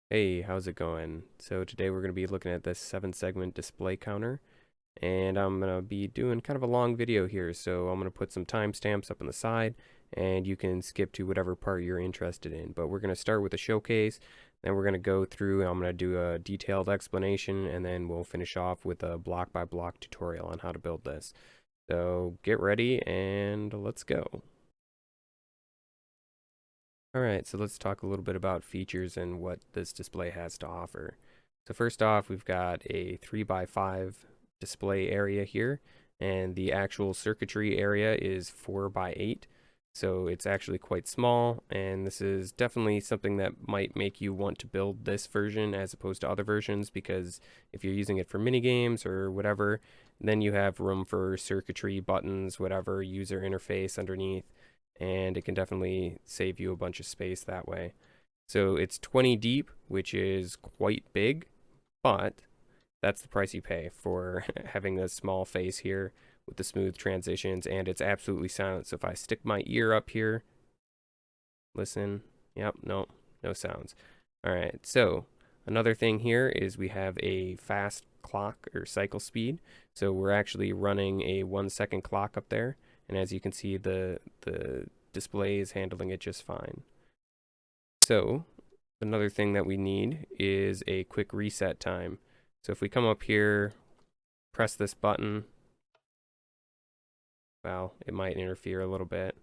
Hey, how's it going? So today we're going to be looking at this 7 segment display counter, and I'm going to be doing kind of a long video here. So I'm going to put some timestamps up on the side and you can skip to whatever part you're interested in. But we're going to start with a showcase, then we're going to go through and I'm going to do a detailed explanation, and then we'll finish off with a block by block tutorial on how to build this. So get ready and let's go. Alright, so let's talk a little bit about features and what this display has to offer. So first off, we've got a 3x5 display area here, and the actual circuitry area is 4x8. So it's actually quite small, and this is definitely something that might make you want to build this version as opposed to other versions, because if you're using it for mini games or whatever, then you have room for circuitry, buttons, whatever, user interface underneath, and it can definitely save you a bunch of space that way. So it's 20 deep, which is quite big, but that's the price you pay for having this small face here with the smooth transitions, and it's absolutely silent. So if I stick my ear up here, listen, yep, no sounds. All right, so another thing here is we have a fast clock or cycle speed. So we're actually running a 1 second clock up there, and as you can see, the display is handling it just fine. So another thing that we need is a quick reset time. So if we come up here, press this button, well, it might interfere a little bit.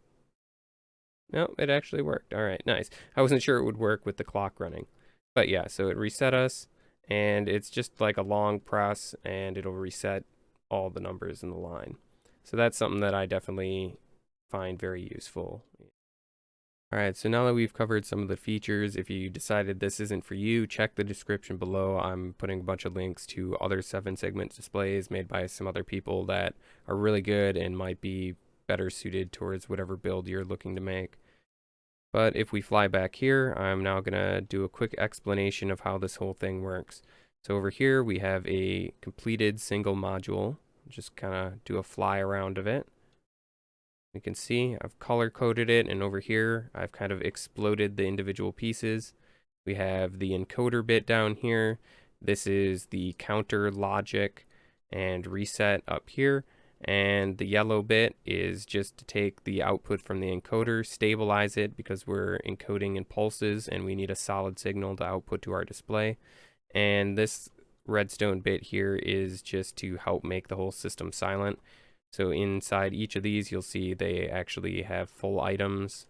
No, it actually worked. All right, nice. I wasn't sure it would work with the clock running. But yeah, so it reset us, and it's just like a long press, and it'll reset all the numbers in the line. So that's something that I definitely find very useful. All right, so now that we've covered some of the features, if you decided this isn't for you, check the description below. I'm putting a bunch of links to other 7 segment displays made by some other people that are really good and might be better suited towards whatever build you're looking to make. But if we fly back here, I'm now going to do a quick explanation of how this whole thing works. So over here, we have a completed single module. Just kind of do a fly around of it. You can see I've color coded it, and over here I've kind of exploded the individual pieces. We have the encoder bit down here. This is the counter logic and reset up here. And the yellow bit is just to take the output from the encoder, stabilize it because we're encoding in pulses and we need a solid signal to output to our display. And this redstone bit here is just to help make the whole system silent. So inside each of these, you'll see they actually have full items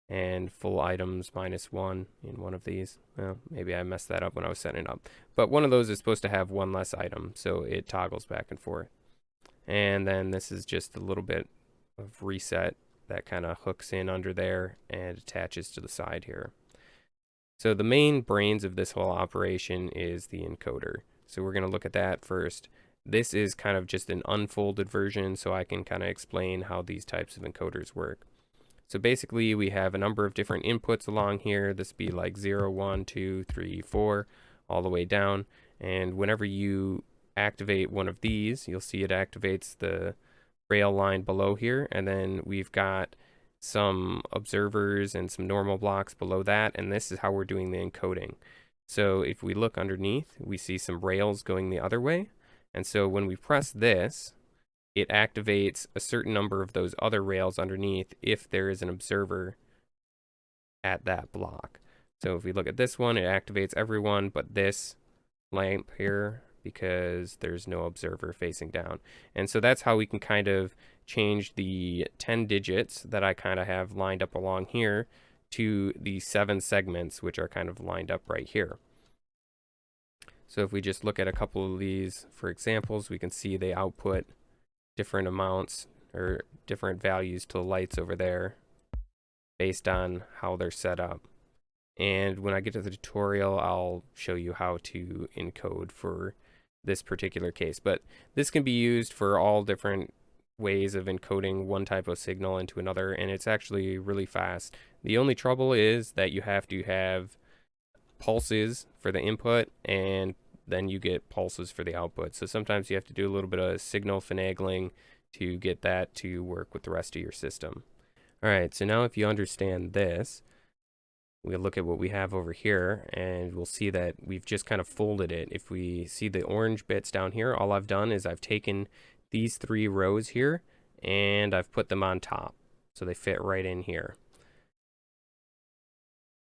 and full items -1 in one of these. Well, maybe I messed that up when I was setting it up. But one of those is supposed to have one less item, so it toggles back and forth. And then this is just a little bit of reset that kind of hooks in under there and attaches to the side here. So the main brains of this whole operation is the encoder. So we're going to look at that first. This is kind of just an unfolded version, so I can kind of explain how these types of encoders work. So basically, we have a number of different inputs along here. This would be like 0, 1, 2, 3, 4, all the way down. And whenever you activate one of these, you'll see it activates the rail line below here. And then we've got some observers and some normal blocks below that. And this is how we're doing the encoding. So if we look underneath, we see some rails going the other way. And so when we press this, it activates a certain number of those other rails underneath if there is an observer at that block. So if we look at this one, it activates everyone but this lamp here because there's no observer facing down. And so that's how we can kind of change the 10 digits that I kind of have lined up along here to the 7 segments, which are kind of lined up right here. So if we just look at a couple of these for examples, we can see they output different amounts or different values to the lights over there based on how they're set up. And when I get to the tutorial, I'll show you how to encode for this particular case. But this can be used for all different ways of encoding one type of signal into another, and it's actually really fast. The only trouble is that you have to have pulses for the input, and then you get pulses for the output. So sometimes you have to do a little bit of signal finagling to get that to work with the rest of your system. All right, so now if you understand this, we look at what we have over here, and we'll see that we've just kind of folded it. If we see the orange bits down here, all I've done is I've taken these 3 rows here and I've put them on top, so they fit right in here.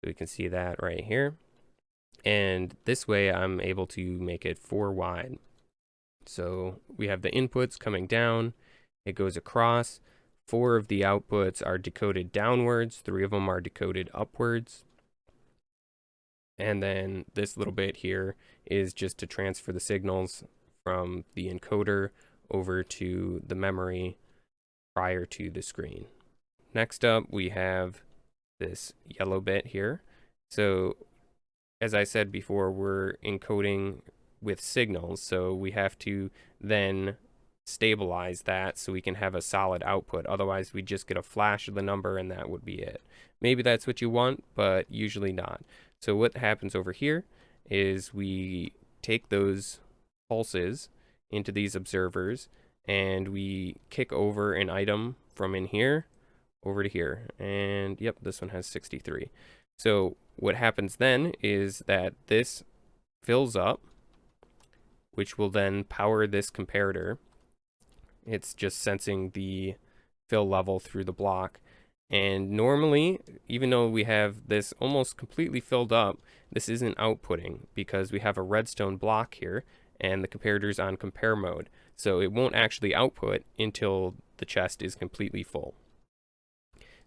So we can see that right here. And this way I'm able to make it 4 wide. So we have the inputs coming down, it goes across. 4 of the outputs are decoded downwards, 3 of them are decoded upwards. And then this little bit here is just to transfer the signals from the encoder over to the memory prior to the screen. Next up, we have this yellow bit here. So as I said before, we're encoding with signals, so we have to then stabilize that so we can have a solid output. Otherwise, we just get a flash of the number and that would be it. Maybe that's what you want, but usually not. So what happens over here is we take those pulses into these observers and we kick over an item from in here over to here. And yep, this one has 63. So what happens then is that this fills up, which will then power this comparator. It's just sensing the fill level through the block. And normally, even though we have this almost completely filled up, this isn't outputting because we have a redstone block here and the comparator's on compare mode. So it won't actually output until the chest is completely full.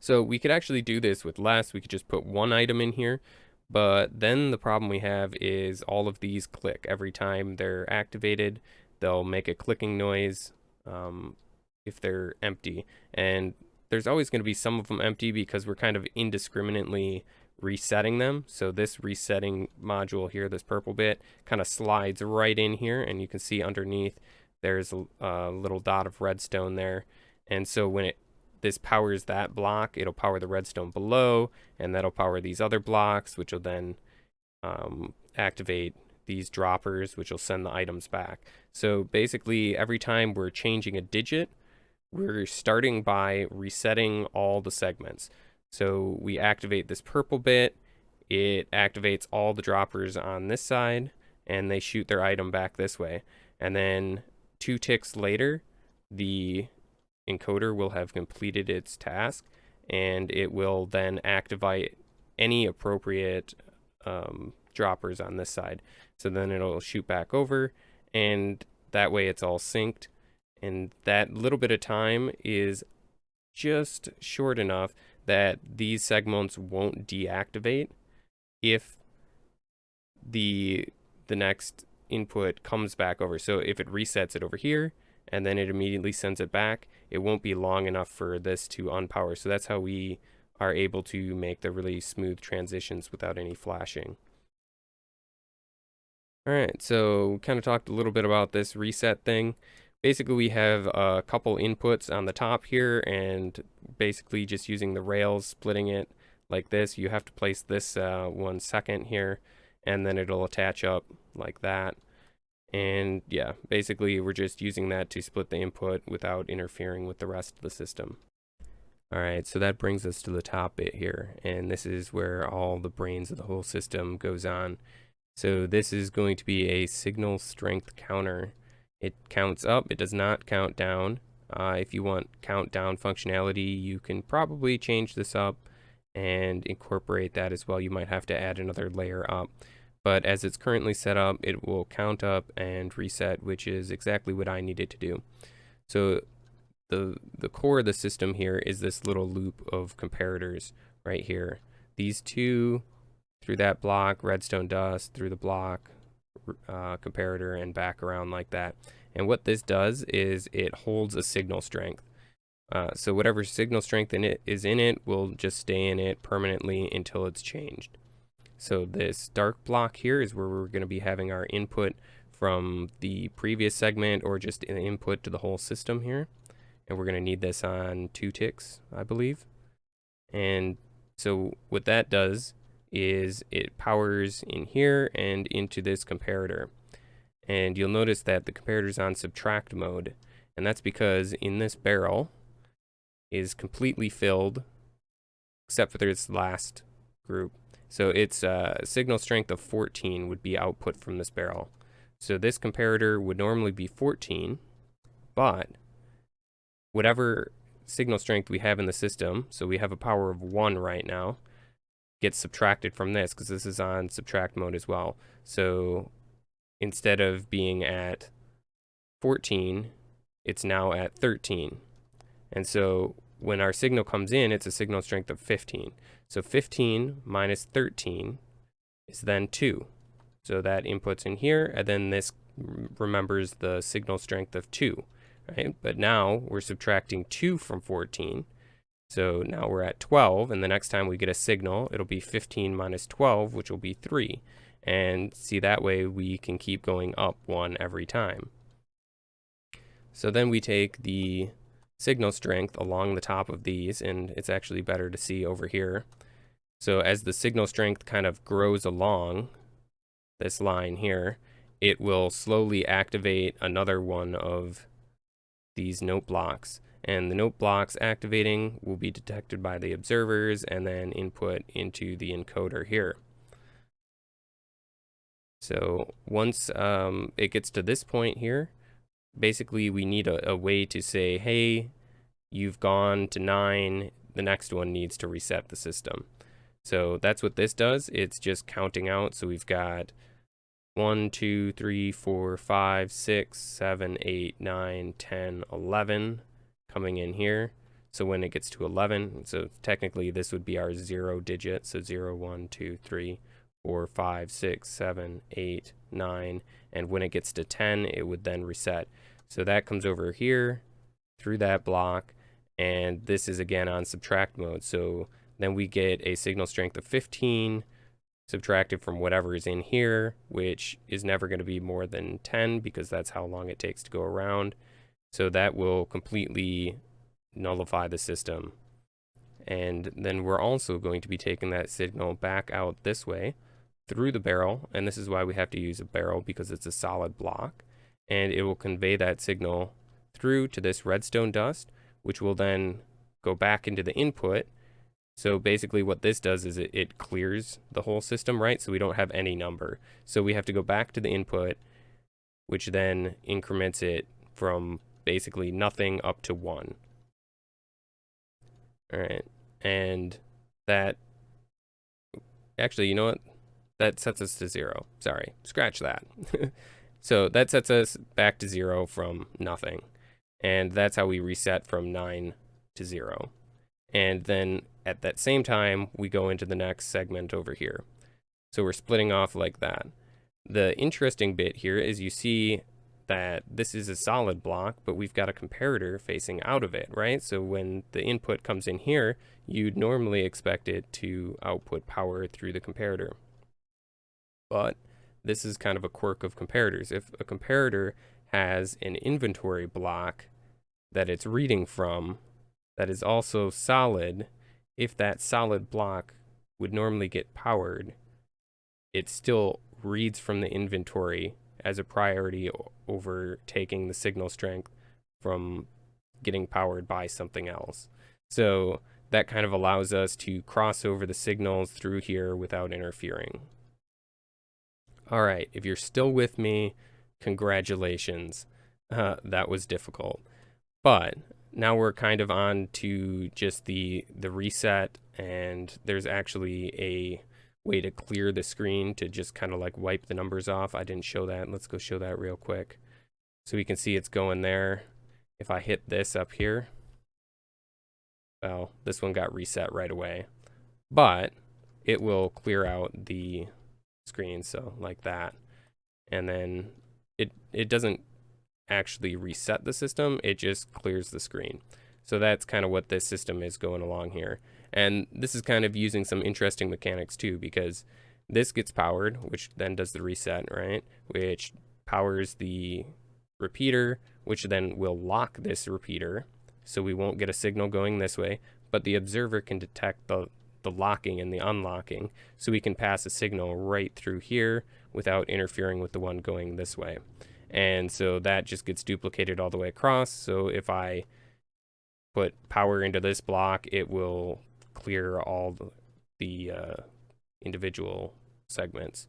So we could actually do this with less. We could just put 1 item in here, but then the problem we have is all of these click. Every time they're activated, they'll make a clicking noise if they're empty. And there's always going to be some of them empty because we're kind of indiscriminately resetting them. So this resetting module here, this purple bit, kind of slides right in here, and you can see underneath there's a little dot of redstone there. And so when this powers that block, it'll power the redstone below, and that'll power these other blocks, which will then activate these droppers, which will send the items back. So basically, every time we're changing a digit, we're starting by resetting all the segments. So we activate this purple bit, it activates all the droppers on this side, and they shoot their item back this way. And then 2 ticks later, the encoder will have completed its task, and it will then activate any appropriate droppers on this side. So then it'll shoot back over, and that way it's all synced. And that little bit of time is just short enough that these segments won't deactivate if the next input comes back over. So if it resets it over here and then it immediately sends it back, it won't be long enough for this to unpower. So that's how we are able to make the really smooth transitions without any flashing. All right, so kind of talked a little bit about this reset thing. Basically, we have a couple inputs on the top here, and basically just using the rails, splitting it like this. You have to place this 1 second here, and then it'll attach up like that. And yeah, basically we're just using that to split the input without interfering with the rest of the system. All right, so that brings us to the top bit here, and this is where all the brains of the whole system goes on. So this is going to be a signal strength counter. It counts up, it does not count down. If you want countdown functionality, you can probably change this up and incorporate that as well. You might have to add another layer up. But as it's currently set up, it will count up and reset, which is exactly what I needed to do. So the core of the system here is this little loop of comparators right here. These 2 through that block, redstone dust, through the block, comparator, and back around like that. And what this does is it holds a signal strength. So whatever signal strength is in it will just stay in it permanently until it's changed. So this dark block here is where we're going to be having our input from the previous segment, or just an input to the whole system here. And we're going to need this on 2 ticks, I believe. And so what that does is it powers in here and into this comparator. And you'll notice that the comparator is on subtract mode, and that's because in this barrel is completely filled except for this last group, So its signal strength of 14 would be output from this barrel. So this comparator would normally be 14, but whatever signal strength we have in the system, so we have a power of 1 right now, gets subtracted from this because this is on subtract mode as well. So instead of being at 14, it's now at 13. And so when our signal comes in, it's a signal strength of 15. So 15 minus 13 is then 2. So that inputs in here, and then this remembers the signal strength of 2, right? But now we're subtracting 2 from 14. So now we're at 12, and the next time we get a signal, it'll be 15 minus 12, which will be 3. And see, that way we can keep going up 1 every time. So then we take the signal strength along the top of these, and it's actually better to see over here. So as the signal strength kind of grows along this line here, it will slowly activate another one of these note blocks. And the note blocks activating will be detected by the observers and then input into the encoder here. So once it gets to this point here, basically we need a way to say, hey, you've gone to 9, the next one needs to reset the system. So that's what this does. It's just counting out. So we've got 1, 2, 3, 4, 5, 6, 7, 8, 9, 10, 11 coming in here. So when it gets to 11, so technically this would be our 0 digit. So 0, 1, 2, 3, 4, 5, 6, 7, 8, 9. And when it gets to 10, it would then reset. So that comes over here through that block. And this is again on subtract mode. So then we get a signal strength of 15 subtracted from whatever is in here, which is never going to be more than 10 because that's how long it takes to go around. So that will completely nullify the system. And then we're also going to be taking that signal back out this way through the barrel. And this is why we have to use a barrel, because it's a solid block. And it will convey that signal through to this redstone dust, which will then go back into the input. So basically what this does is it clears the whole system, right? So we don't have any number. So we have to go back to the input, which then increments it from basically nothing up to 1. All right. And that, actually, you know what? That sets us to 0. Sorry, scratch that. So that sets us back to 0 from nothing. And that's how we reset from 9 to 0. And then at that same time, we go into the next segment over here. So we're splitting off like that. The interesting bit here is you see that this is a solid block, but we've got a comparator facing out of it, right? So when the input comes in here, you'd normally expect it to output power through the comparator. But this is kind of a quirk of comparators. If a comparator has an inventory block that it's reading from that is also solid, if that solid block would normally get powered, it still reads from the inventory as a priority over taking the signal strength from getting powered by something else. So that kind of allows us to cross over the signals through here without interfering. All right, if you're still with me, congratulations. That was difficult. But now we're kind of on to just the reset, and there's actually a way to clear the screen to just kind of like wipe the numbers off. I didn't show that. Let's go show that real quick. So we can see it's going there. If I hit this up here, well, this one got reset right away, but it will clear out the screen, so like that. And then it doesn't actually reset the system, it just clears the screen. So that's kind of what this system is going along here. And this is kind of using some interesting mechanics too, because this gets powered, which then does the reset, right? Which powers the repeater, which then will lock this repeater, so we won't get a signal going this way, but the observer can detect the locking and the unlocking, so we can pass a signal right through here without interfering with the one going this way. And so that just gets duplicated all the way across. So if I put power into this block, it will clear all the individual segments.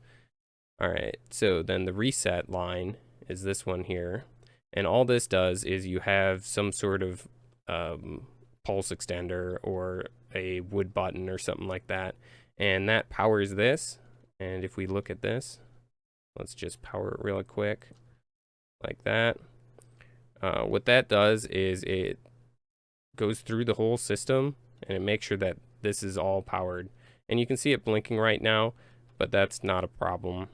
All right, so then the reset line is this one here. And all this does is you have some sort of pulse extender or a wood button or something like that. And that powers this. And if we look at this, let's just power it really quick like that. What that does is it goes through the whole system and it makes sure that this is all powered. And you can see it blinking right now, but that's not a problem.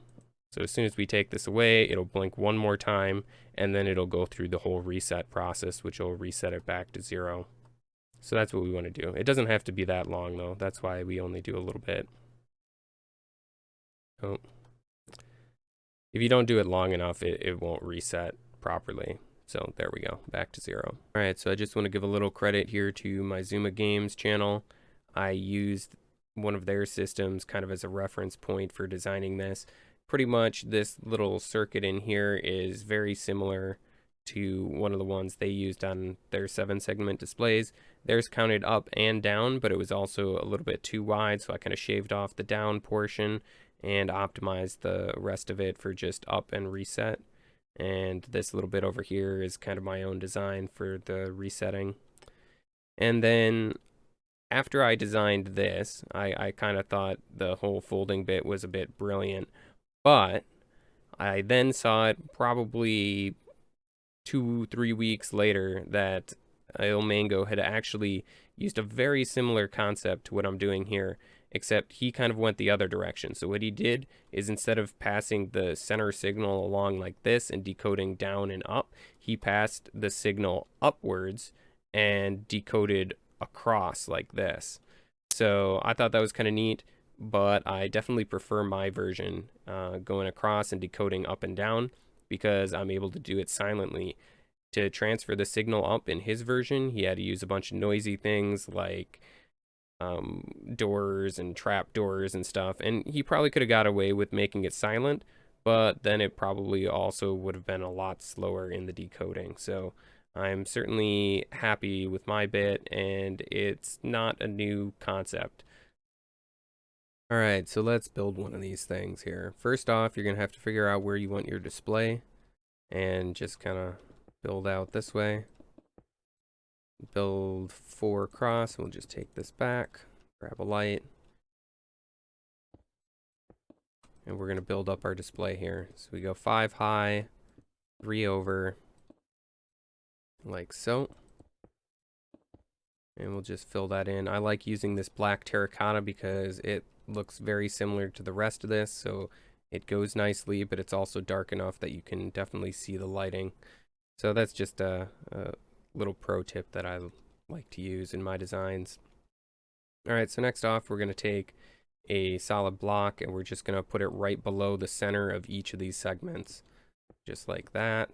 So as soon as we take this away, it'll blink one more time, and then it'll go through the whole reset process, which will reset it back to 0. So that's what we want to do. It doesn't have to be that long, though. That's why we only do a little bit. Oh. If you don't do it long enough, it won't reset properly. So there we go, back to 0. All right, so I just want to give a little credit here to my Zuma Games channel. I used one of their systems kind of as a reference point for designing this. Pretty much this little circuit in here is very similar to one of the ones they used on their 7-segment displays. Theirs counted up and down, but it was also a little bit too wide, so I kind of shaved off the down portion and optimized the rest of it for just up and reset. And this little bit over here is kind of my own design for the resetting. And then after I designed this, I kind of thought the whole folding bit was a bit brilliant. But I then saw it probably 2-3 weeks later that Il Mango had actually used a very similar concept to what I'm doing here, except he kind of went the other direction. So what he did is instead of passing the center signal along like this and decoding down and up, he passed the signal upwards and decoded across like this. So I thought that was kind of neat, but I definitely prefer my version going across and decoding up and down because I'm able to do it silently. To transfer the signal up in his version, he had to use a bunch of noisy things like doors and trap doors and stuff, and he probably could have got away with making it silent, but then it probably also would have been a lot slower in the decoding. So I'm certainly happy with my bit, and it's not a new concept. All right, so let's build one of these things here. First off, you're gonna have to figure out where you want your display and just kind of build out this way. Build 4 across. We'll just take this back, grab a light, and we're gonna build up our display here. So we go 5 high, 3 over, like so. And we'll just fill that in. I like using this black terracotta because it looks very similar to the rest of this, so it goes nicely, but it's also dark enough that you can definitely see the lighting. So that's just a little pro tip that I like to use in my designs. All right, so next off, we're going to take a solid block and we're just going to put it right below the center of each of these segments, just like that,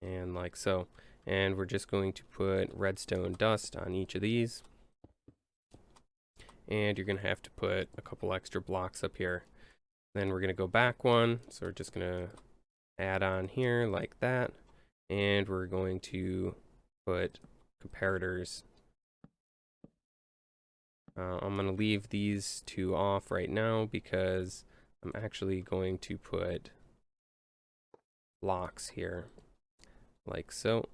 and like so. And we're just going to put redstone dust on each of these. And you're going to have to put a couple extra blocks up here. Then we're going to go back one. So we're just going to add on here like that. And we're going to put comparators. I'm going to leave these 2 off right now because I'm actually going to put blocks here like so.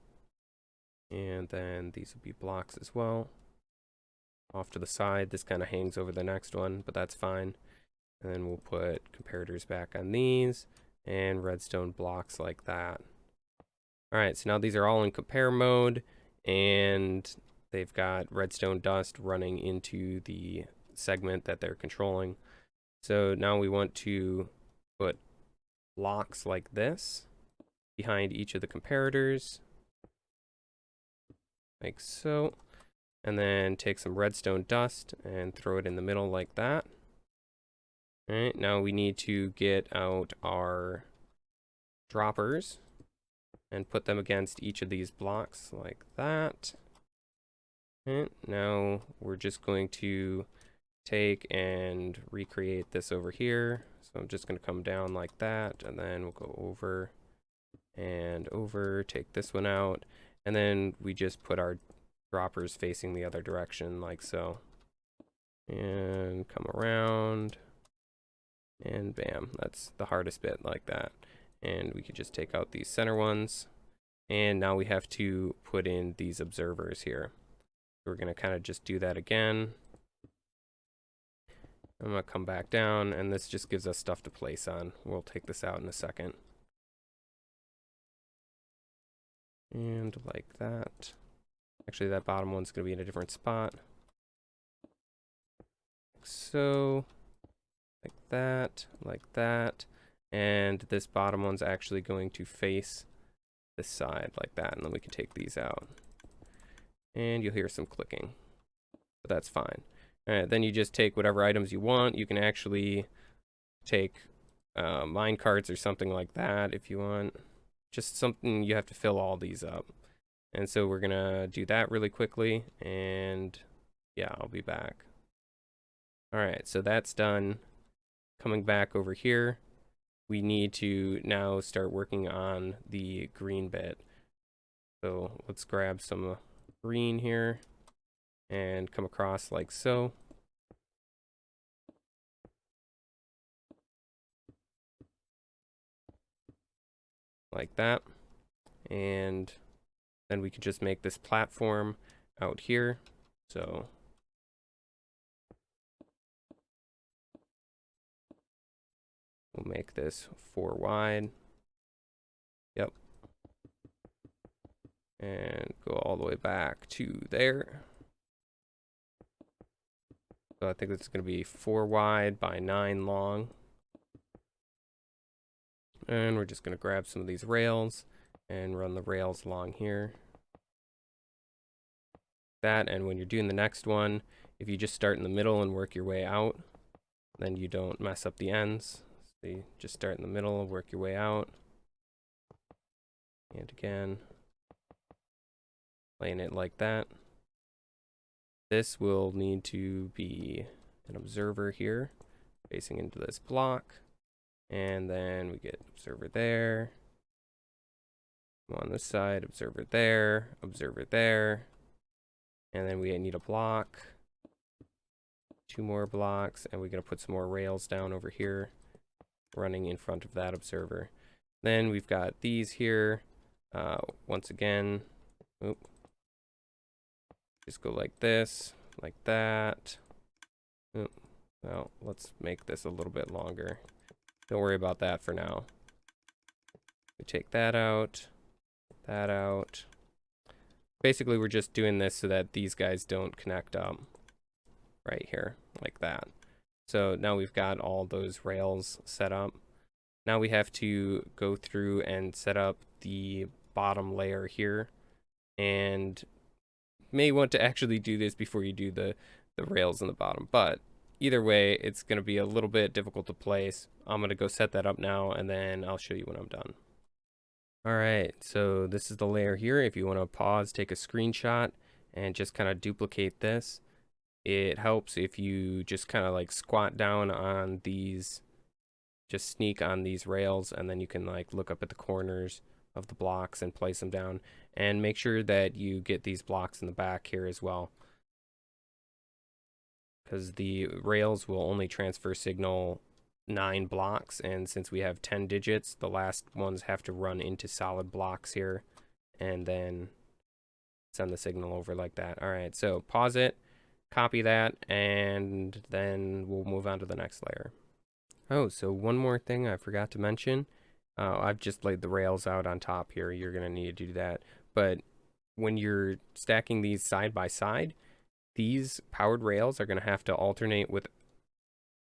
And then these will be blocks as well. Off to the side, this kind of hangs over the next one, but that's fine. And then we'll put comparators back on these and redstone blocks like that. All right, so now these are all in compare mode and they've got redstone dust running into the segment that they're controlling. So now we want to put blocks like this behind each of the comparators, like so. And then take some redstone dust and throw it in the middle like that. All right, now we need to get out our droppers and put them against each of these blocks like that. And now we're just going to take and recreate this over here. So I'm just going to come down like that, and then we'll go over and over, take this one out, and then we just put our droppers facing the other direction like so. and come around, and bam, that's the hardest bit, like that. And we could just take out these center ones, and now we have to put in these observers here. We're going to kind of just do that again. I'm going to come back down, and this just gives us stuff to place on. We'll take this out in a second. And like that. Actually, that bottom one's going to be in a different spot. Like so. Like that. And this bottom one's actually going to face this side like that. And then we can take these out. And you'll hear some clicking. But that's fine. Alright, then you just take whatever items you want. You can actually take mine carts or something like that if you want. Just something you have to fill all these up. And so we're gonna do that really quickly, and yeah, I'll be back. Alright, so that's done. Coming back over here, we need to now start working on the green bit. So let's grab some green here and come across like so. Like that. And then we could just make this platform out here. So we'll make this 4 wide. Yep. And go all the way back to there. So I think it's going to be 4 wide by 9 long. And we're just going to grab some of these rails and run the rails along here. That, and when you're doing the next one, if you just start in the middle and work your way out, then you don't mess up the ends. So you just start in the middle, work your way out. And again, laying it like that. This will need to be an observer here, facing into this block. And then we get observer there. On this side, observer there, and then we need a block, 2 more blocks, and we're going to put some more rails down over here, running in front of that observer. Then we've got these here, once again, just go like this, like that. Well, let's make this a little bit longer. Don't worry about that for now. We take that out. That out. Basically, we're just doing this so that these guys don't connect up right here, like that. So now we've got all those rails set up. Now we have to go through and set up the bottom layer here, and may want to actually do this before you do the rails in the bottom, but either way, it's going to be a little bit difficult to place. I'm going to go set that up now, and then I'll show you when I'm done. Alright, so this is the layer here. If you want to pause, take a screenshot, and just kind of duplicate this. It helps if you just kind of like squat down on these, just sneak on these rails, and then you can like look up at the corners of the blocks and place them down. And make sure that you get these blocks in the back here as well, because the rails will only transfer signal 9 blocks, and since we have 10 digits, the last ones have to run into solid blocks here and then send the signal over like that. All right, so pause it, copy that, and then we'll move on to the next layer. Oh, so one more thing I forgot to mention. I've just laid the rails out on top here. You're going to need to do that. But when you're stacking these side by side, these powered rails are going to have to alternate with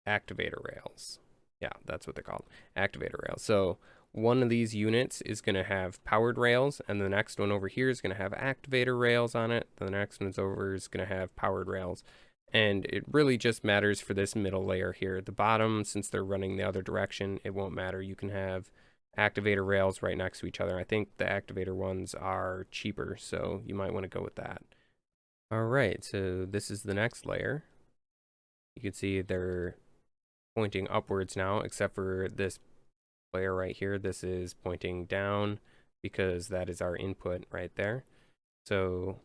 activator rails. Yeah, that's what they're called, activator rails. So one of these units is going to have powered rails, and the next one over here is going to have activator rails on it. The next one's over is going to have powered rails. And it really just matters for this middle layer here. The bottom, since they're running the other direction, it won't matter. You can have activator rails right next to each other. I think the activator ones are cheaper, so you might want to go with that. All right, so this is the next layer. You can see they're pointing upwards now, except for this layer right here. This is pointing down because that is our input right there. So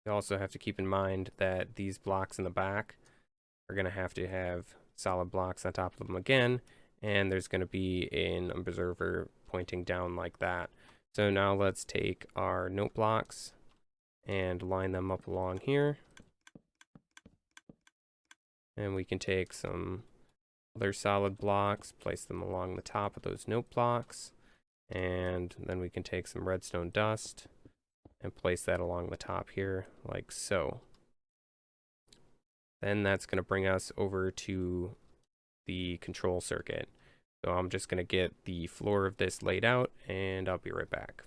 you also have to keep in mind that these blocks in the back, are going to have solid blocks on top of them again, and there's going to be an observer pointing down like that. So now let's take our note blocks and line them up along here. And we can take some other solid blocks, place them along the top of those note blocks, and then we can take some redstone dust and place that along the top here, like so. Then that's going to bring us over to the control circuit. So I'm just going to get the floor of this laid out, and I'll be right back.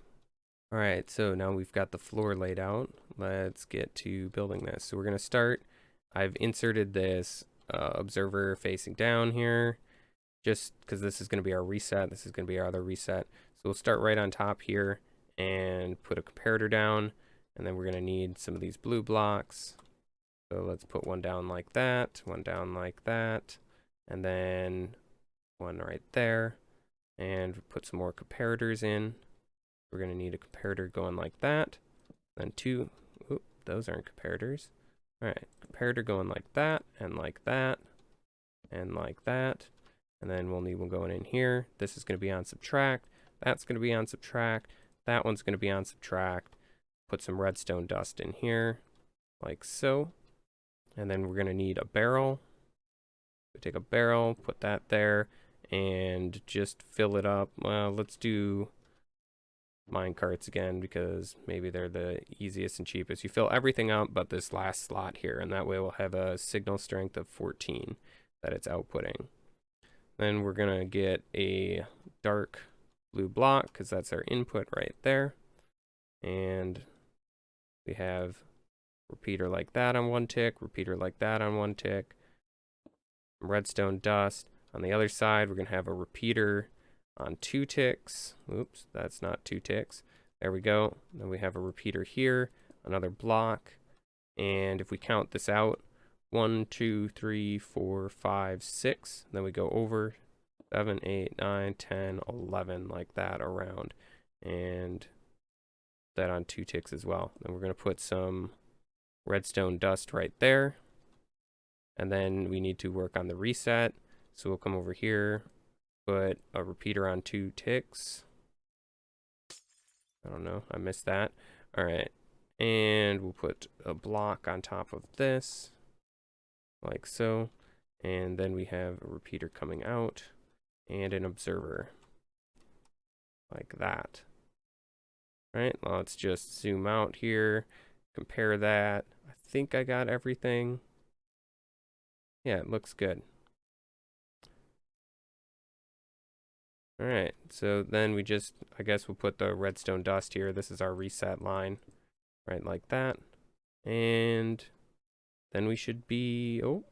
All right, so now we've got the floor laid out. Let's get to building this. So we're going to start. I've inserted this observer facing down here, just because this is going to be our reset. This is going to be our other reset. So we'll start right on top here and put a comparator down, and then we're going to need some of these blue blocks. So let's put one down like that, one down like that, and then one right there, and put some more comparators in. We're going to need a comparator going like that, then two. Oop, those aren't comparators. All right, comparator going like that, and like that, and like that. And then we'll need one going in here. This is going to be on subtract. That's going to be on subtract. That one's going to be on subtract. Put some redstone dust in here, like so. And then we're going to need a barrel. So take a barrel, put that there, and just fill it up. Well, let's do mine carts again, because maybe they're the easiest and cheapest. You fill everything up but this last slot here, and that way we'll have a signal strength of 14 that it's outputting. Then we're going to get a dark blue block, because that's our input right there. And we have repeater like that on one tick, repeater like that on one tick, redstone dust. On the other side, we're going to have a repeater on 2 ticks. Oops, that's not 2 ticks. There we go. Then we have a repeater here, another block. And if we count this out, 1, 2, 3, 4, 5, 6. Then we go over 7, 8, 9, 10, 11, like that around. And that on 2 ticks as well. Then we're going to put some redstone dust right there. And then we need to work on the reset. So we'll come over here, put a repeater on 2 ticks. I don't know, I missed that. All right, and we'll put a block on top of this, like so. And then we have a repeater coming out and an observer, like that. All right, well, let's just zoom out here, compare that. I think I got everything. Yeah, it looks good. All right, so then we just, I guess we'll put the redstone dust here. This is our reset line, right, like that. And then we should be, oh,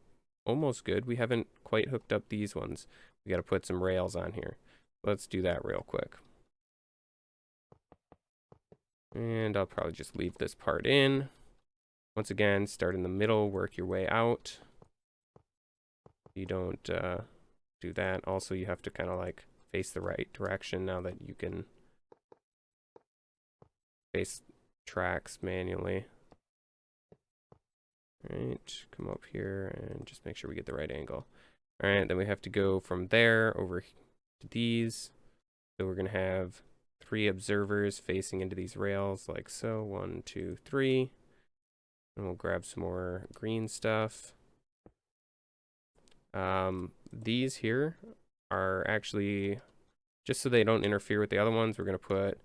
almost good. We haven't quite hooked up these ones. We got to put some rails on here. Let's do that real quick. And I'll probably just leave this part in. Once again, start in the middle, work your way out. You don't do that. Also, you have to kind of like face the right direction now that you can face tracks manually. All right, come up here and just make sure we get the right angle. All right, then we have to go from there over to these. So we're gonna have 3 observers facing into these rails like so. 1, 2, 3. And we'll grab some more green stuff. These here are actually, just so they don't interfere with the other ones, we're going to put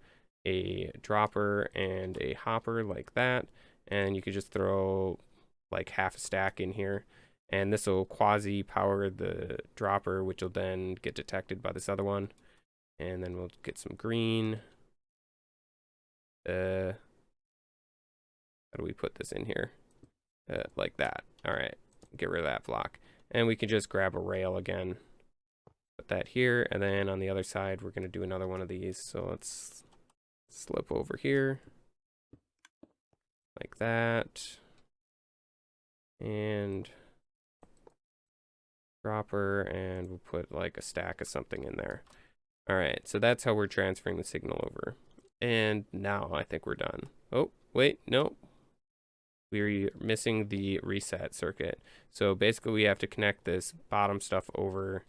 a dropper and a hopper like that. And you could just throw like half a stack in here. And this will quasi power the dropper, which will then get detected by this other one. And then we'll get some green. How do we put this in here? Like that. All right, get rid of that block. And we can just grab a rail again. Put that here, and then on the other side, we're going to do another one of these. So let's slip over here. Like that. And dropper, and we'll put like a stack of something in there. All right, so that's how we're transferring the signal over. And now I think we're done. Oh, wait, no. we're missing the reset circuit. So basically we have to connect this bottom stuff over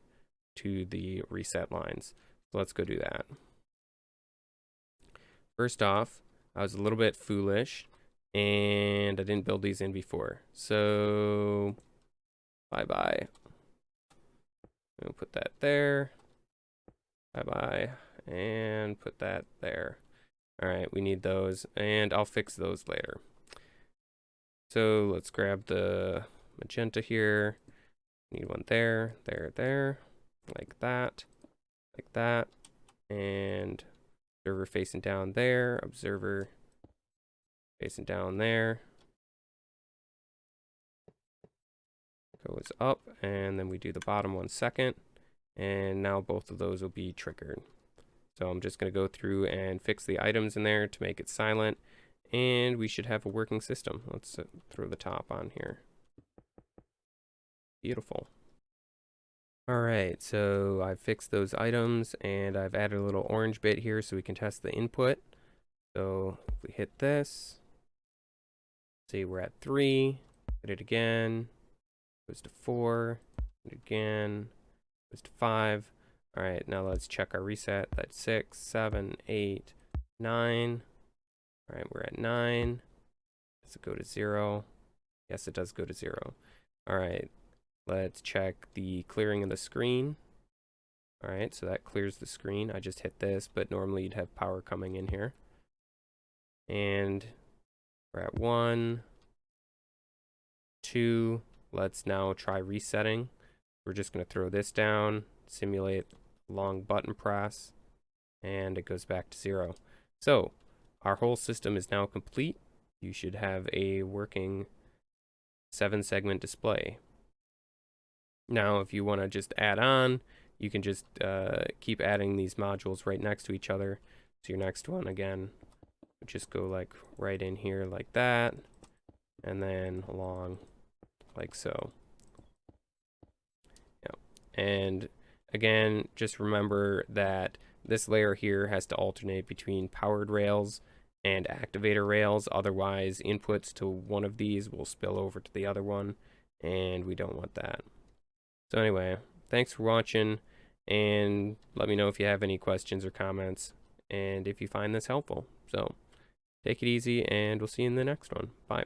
to the reset lines. So let's go do that. First off, I was a little bit foolish and I didn't build these in before. So bye-bye. We'll put that there. Bye-bye. And put that there. All right, we need those, and I'll fix those later. So let's grab the magenta here. Need one there, there, like that, and observer facing down there, observer facing down there. Goes up, and then we do the bottom one second, and now both of those will be triggered. So I'm just going to go through and fix the items in there to make it silent, and we should have a working system. Let's throw the top on here. Beautiful. All right, so I've fixed those items, and I've added a little orange bit here so we can test the input. So if we hit this, see we're at 3, hit it again, goes to 4, hit it again, goes to 5. All right, now let's check our reset. That's 6, 7, 8, 9. All right, we're at 9. Does it go to 0? Yes, it does go to 0. All right, let's check the clearing of the screen. All right, so that clears the screen. I just hit this, but normally you'd have power coming in here. And we're at 1, 2. Let's now try resetting. We're just going to throw this down, simulate long button press, and it goes back to 0. So our whole system is now complete. You should have a working 7-segment display. Now if you want to just add on, you can just keep adding these modules right next to each other. So your next one again would just go like right in here like that, and then along like so. Yep. And again, just remember that this layer here has to alternate between powered rails and activator rails. Otherwise, inputs to one of these will spill over to the other one, and we don't want that. So anyway, thanks for watching, and let me know if you have any questions or comments, and if you find this helpful. So take it easy, and we'll see you in the next one. Bye.